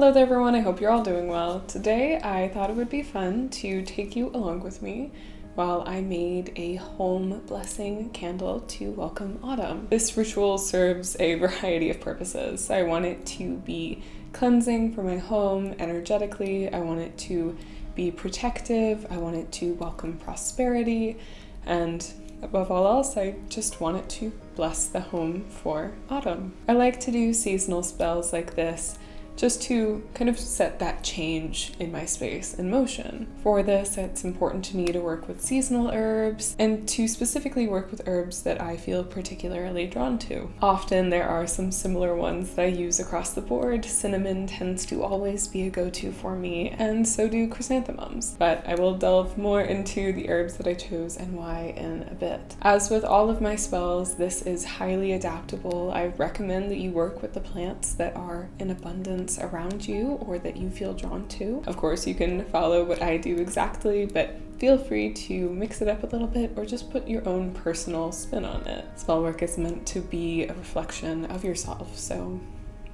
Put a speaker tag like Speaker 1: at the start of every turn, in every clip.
Speaker 1: Hello there everyone, I hope you're all doing well. Today I thought it would be fun to take you along with me while I made a home blessing candle to welcome autumn. This ritual serves a variety of purposes. I want it to be cleansing for my home energetically, I want it to be protective, I want it to welcome prosperity, and above all else, I just want it to bless the home for autumn. I like to do seasonal spells like this just to kind of set that change in my space in motion. For this, it's important to me to work with seasonal herbs and to specifically work with herbs that I feel particularly drawn to. Often there are some similar ones that I use across the board. Cinnamon tends to always be a go-to for me, and so do chrysanthemums. But I will delve more into the herbs that I chose and why in a bit. As with all of my spells, this is highly adaptable. I recommend that you work with the plants that are in abundance around you or that you feel drawn to. Of course, you can follow what I do exactly, but feel free to mix it up a little bit or just put your own personal spin on it. Spell work is meant to be a reflection of yourself, so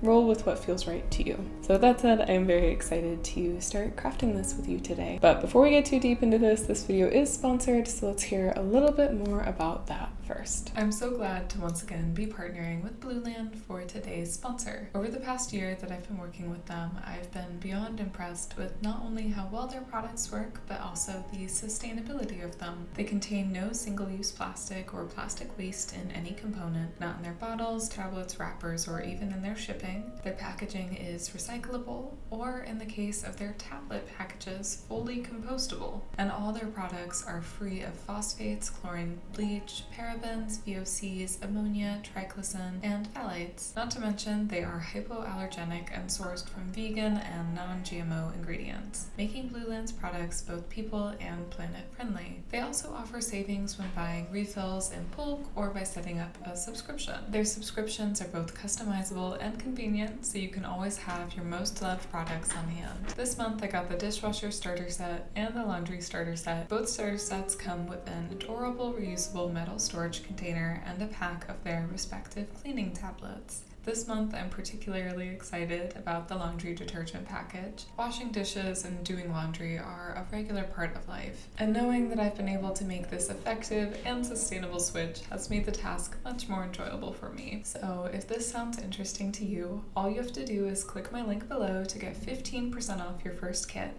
Speaker 1: roll with what feels right to you. So with that said, I am very excited to start crafting this with you today. But before we get too deep into this video is sponsored, so let's hear a little bit more about that first. I'm so glad to once again be partnering with Blueland for today's sponsor. Over the past year that I've been working with them, I've been beyond impressed with not only how well their products work, but also the sustainability of them. They contain no single-use plastic or plastic waste in any component, not in their bottles, tablets, wrappers, or even in their shipping. Their packaging is recyclable, or in the case of their tablet packages, fully compostable. And all their products are free of phosphates, chlorine bleach, parabens, VOCs, ammonia, triclosan, and phthalates. Not to mention, they are hypoallergenic and sourced from vegan and non-GMO ingredients, making Blueland's products both people and planet friendly. They also offer savings when buying refills in bulk or by setting up a subscription. Their subscriptions are both customizable and convenient, so you can always have your most loved products on hand. This month I got the dishwasher starter set and the laundry starter set. Both starter sets come with an adorable reusable metal storage container and a pack of their respective cleaning tablets. This month I'm particularly excited about the laundry detergent package. Washing dishes and doing laundry are a regular part of life, and knowing that I've been able to make this effective and sustainable switch has made the task much more enjoyable for me. So if this sounds interesting to you, all you have to do is click my link below to get 15% off your first kit.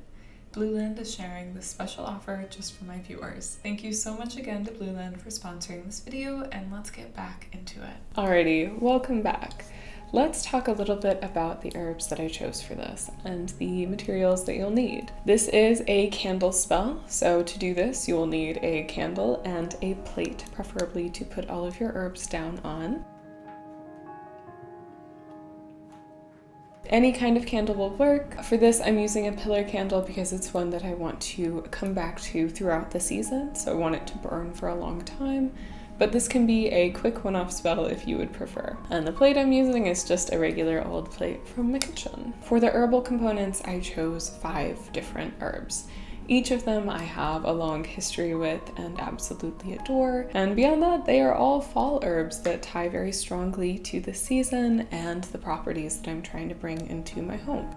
Speaker 1: Blueland is sharing this special offer just for my viewers. Thank you so much again to Blueland for sponsoring this video, and let's get back into it. Alrighty, welcome back. Let's talk a little bit about the herbs that I chose for this and the materials that you'll need. This is a candle spell, so to do this you will need a candle and a plate, preferably to put all of your herbs down on. Any kind of candle will work. For this, I'm using a pillar candle because it's one that I want to come back to throughout the season, so I want it to burn for a long time. But this can be a quick one-off spell if you would prefer. And the plate I'm using is just a regular old plate from my kitchen. For the herbal components, I chose 5 different herbs. Each of them I have a long history with and absolutely adore, and beyond that, they are all fall herbs that tie very strongly to the season and the properties that I'm trying to bring into my home.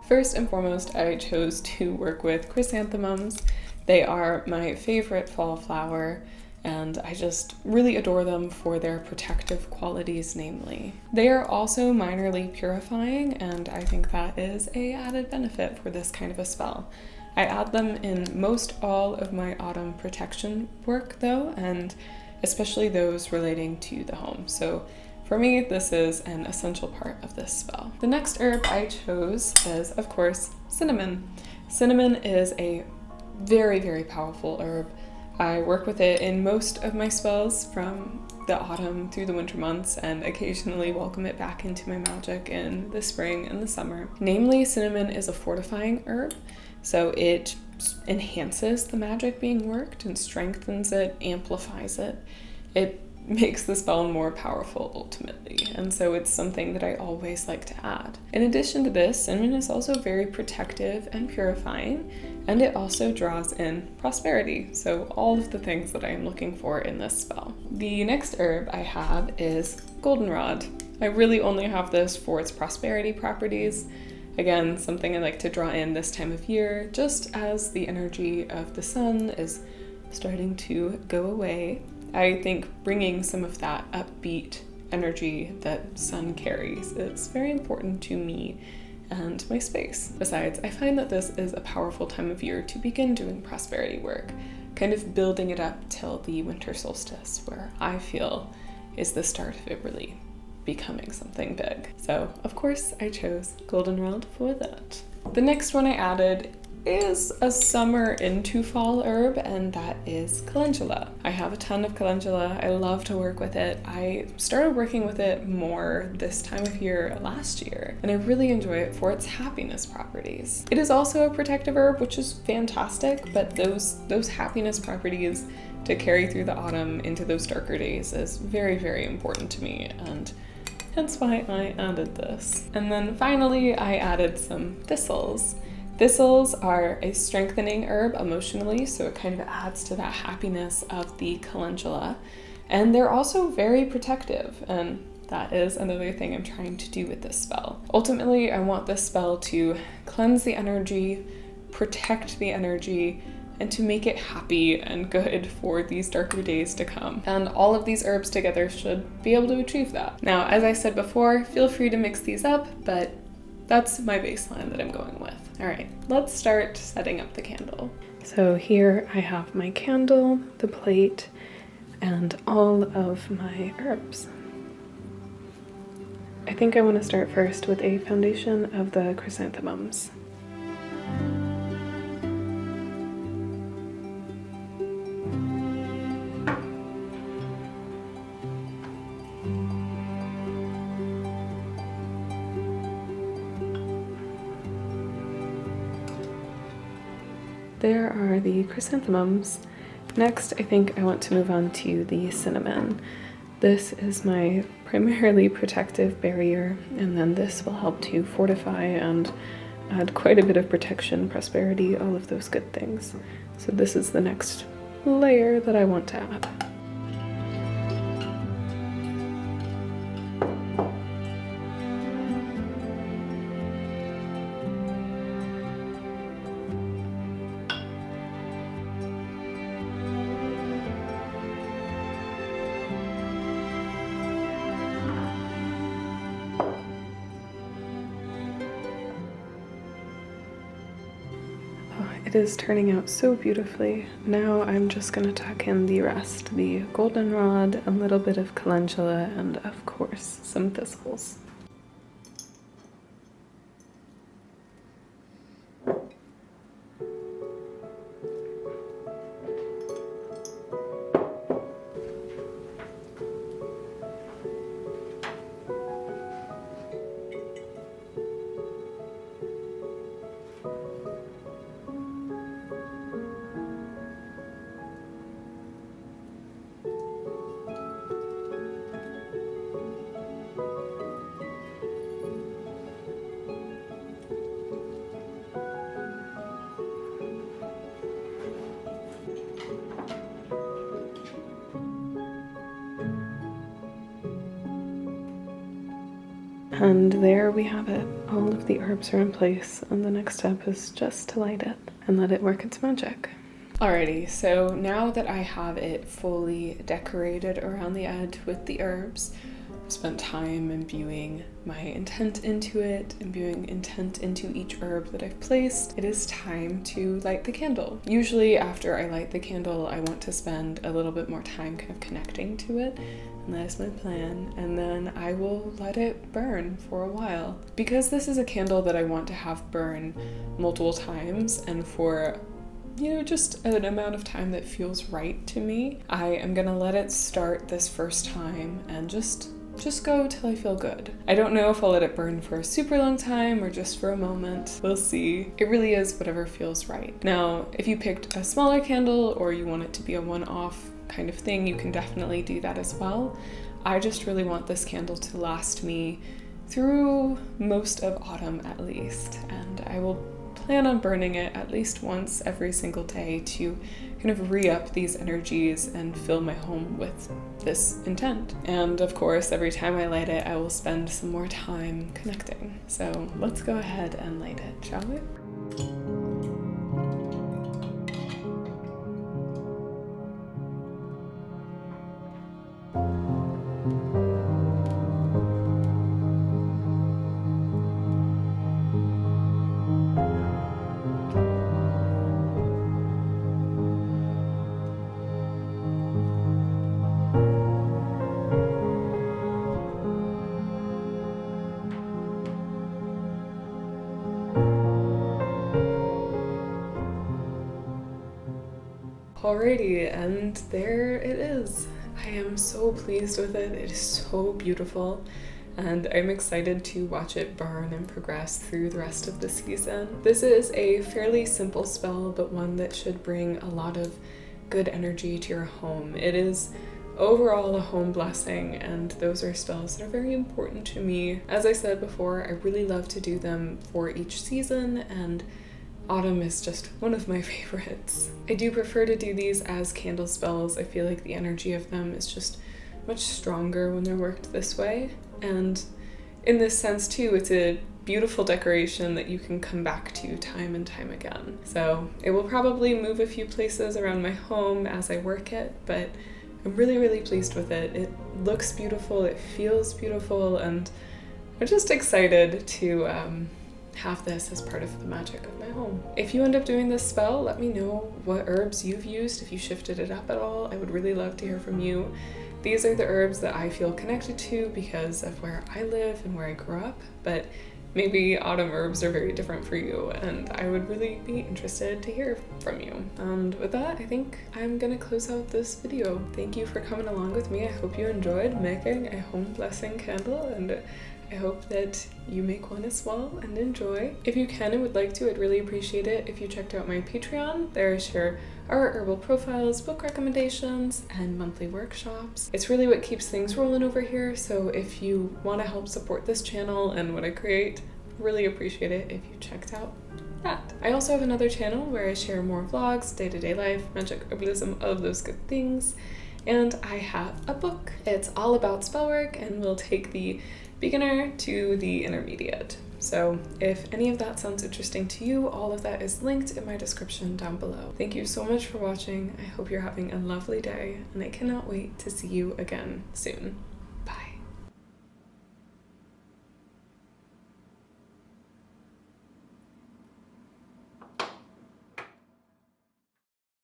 Speaker 1: First and foremost, I chose to work with chrysanthemums. They are my favorite fall flower, and I just really adore them for their protective qualities, namely. They are also minorly purifying, and I think that is an added benefit for this kind of a spell. I add them in most all of my autumn protection work though, and especially those relating to the home. So for me, this is an essential part of this spell. The next herb I chose is, of course, cinnamon. Cinnamon is a very, very powerful herb. I work with it in most of my spells from the autumn through the winter months, and occasionally welcome it back into my magic in the spring and the summer. Namely, cinnamon is a fortifying herb, so it enhances the magic being worked and strengthens it, amplifies it. It makes the spell more powerful ultimately, and so it's something that I always like to add. In addition to this, cinnamon is also very protective and purifying, and it also draws in prosperity. So all of the things that I am looking for in this spell. The next herb I have is goldenrod. I really only have this for its prosperity properties. Again, something I like to draw in this time of year, just as the energy of the sun is starting to go away. I think bringing some of that upbeat energy that sun carries is very important to me and my space. Besides, I find that this is a powerful time of year to begin doing prosperity work, kind of building it up till the winter solstice, where I feel is the start of it really becoming something big. So, of course, I chose goldenrod for that. The next one I added is a summer into fall herb, and that is calendula. I have a ton of calendula. I love to work with it. I started working with it more this time of year last year, and I really enjoy it for its happiness properties. It is also a protective herb, which is fantastic, but those happiness properties to carry through the autumn into those darker days is very, very important to me, and hence why I added this. And then finally, I added some thistles. Thistles are a strengthening herb emotionally, so it kind of adds to that happiness of the calendula. And they're also very protective, and that is another thing I'm trying to do with this spell. Ultimately, I want this spell to cleanse the energy, protect the energy, and to make it happy and good for these darker days to come. And all of these herbs together should be able to achieve that. Now, as I said before, feel free to mix these up, but that's my baseline that I'm going with. All right, let's start setting up the candle. So here I have my candle, the plate, and all of my herbs. I think I want to start first with a foundation of the chrysanthemums. There are the chrysanthemums. Next, I think I want to move on to the cinnamon. This is my primarily protective barrier, and then this will help to fortify and add quite a bit of protection, prosperity, all of those good things. So this is the next layer that I want to add. It is turning out so beautifully. Now I'm just going to tuck in the rest, the goldenrod, a little bit of calendula, and of course some thistles. And there we have it. All of the herbs are in place, and the next step is just to light it and let it work its magic. Alrighty, so now that I have it fully decorated around the edge with the herbs, I've spent time imbuing my intent into it, imbuing intent into each herb that I've placed. It is time to light the candle. Usually after I light the candle, I want to spend a little bit more time kind of connecting to it, and that is my plan, and then I will let it burn for a while. Because this is a candle that I want to have burn multiple times and for just an amount of time that feels right to me, I am gonna let it start this first time and just go till I feel good. I don't know if I'll let it burn for a super long time or just for a moment. We'll see. It really is whatever feels right. Now, if you picked a smaller candle or you want it to be a one-off kind of thing, you can definitely do that as well. I just really want this candle to last me through most of autumn at least, and I will plan on burning it at least once every single day to kind of re-up these energies and fill my home with this intent. And of course, every time I light it, I will spend some more time connecting. So let's go ahead and light it, shall we? Alrighty, and there it is. I am so pleased with it. It is so beautiful, and I'm excited to watch it burn and progress through the rest of the season. This is a fairly simple spell, but one that should bring a lot of good energy to your home. It is overall a home blessing, and those are spells that are very important to me. As I said before, I really love to do them for each season, and autumn is just one of my favorites. I do prefer to do these as candle spells. I feel like the energy of them is just much stronger when they're worked this way. And in this sense too, it's a beautiful decoration that you can come back to time and time again. So it will probably move a few places around my home as I work it, but I'm really, really pleased with it. It looks beautiful, it feels beautiful, and I'm just excited to have this as part of the magic of my home. If you end up doing this spell, let me know what herbs you've used, if you shifted it up at all. I would really love to hear from you. These are the herbs that I feel connected to because of where I live and where I grew up, but maybe autumn herbs are very different for you, and I would really be interested to hear from you. And with that, I think I'm gonna close out this video. Thank you for coming along with me. I hope you enjoyed making a home blessing candle, and I hope that you make one as well and enjoy. If you can and would like to, I'd really appreciate it if you checked out my Patreon. There I share our herbal profiles, book recommendations, and monthly workshops. It's really what keeps things rolling over here, so if you want to help support this channel and what I create, really appreciate it if you checked out that. I also have another channel where I share more vlogs, day-to-day life, magic, herbalism, all of those good things. And I have a book. It's all about spellwork and will take the beginner to the intermediate. So if any of that sounds interesting to you, all of that is linked in my description down below. Thank you so much for watching. I hope you're having a lovely day, and I cannot wait to see you again soon.